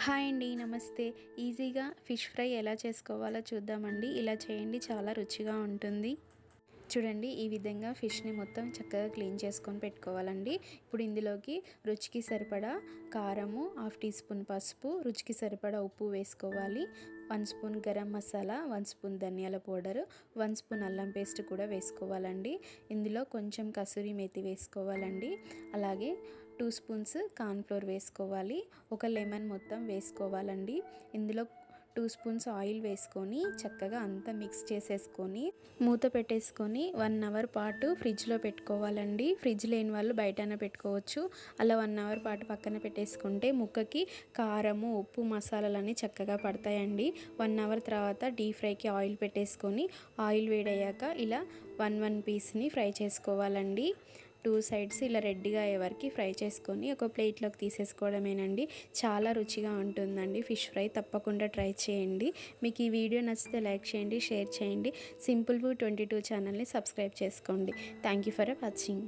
Hi అండి. నమస్తే. ఈజీగా ఫిష్ ఫ్రై ఎలా చేసుకోవాలో చూద్దామండి. ఇలా చేయండి, చాలా రుచిగా ఉంటుంది. చూడండి, ఈ విధంగా ఫిష్ని మొత్తం చక్కగా క్లీన్ చేసుకొని పెట్టుకోవాలండి. ఇప్పుడు ఇందులోకి రుచికి సరిపడా కారము, హాఫ్ టీ స్పూన్ పసుపు, రుచికి సరిపడా ఉప్పు వేసుకోవాలి. 1 స్పూన్ గరం మసాలా, 1 స్పూన్ ధనియాల పౌడరు, 1 స్పూన్ అల్లం పేస్ట్ కూడా వేసుకోవాలండి. ఇందులో కొంచెం కసూరి మేతి వేసుకోవాలండి. అలాగే 2 స్పూన్స్ కార్న్‌ఫ్లోర్ వేసుకోవాలి. ఒక లెమన్ మొత్తం వేసుకోవాలండి. ఇందులో 2 స్పూన్స్ ఆయిల్ వేసుకొని చక్కగా అంతా మిక్స్ చేసేసుకొని మూత పెట్టేసుకొని 1 అవర్ పాటు ఫ్రిడ్జ్లో పెట్టుకోవాలండి. ఫ్రిడ్జ్ లేని వాళ్ళు బయటనే పెట్టుకోవచ్చు. అలా 1 అవర్ పాటు పక్కన పెట్టేసుకుంటే ముక్కకి కారము, ఉప్పు, మసాలాలన్నీ చక్కగా పడతాయండి. 1 అవర్ తర్వాత డీప్ ఫ్రైకి ఆయిల్ పెట్టేసుకొని ఆయిల్ వేడయ్యాక ఇలా 1 పీస్ని ఫ్రై చేసుకోవాలండి. 2 సైడ్స్ ఇలా రెడ్గా అయ్యే వరకు ఫ్రై చేసుకొని ఒక ప్లేట్లోకి తీసేసుకోవడమేనండి. చాలా రుచిగా ఉంటుందండి ఫిష్ ఫ్రై. తప్పకుండా ట్రై చేయండి. మీకు ఈ వీడియో నచ్చితే లైక్ చేయండి, షేర్ చేయండి. సింపుల్ ఫుడ్ 22 ఛానల్ని సబ్స్క్రైబ్ చేసుకోండి. Thank you for watching.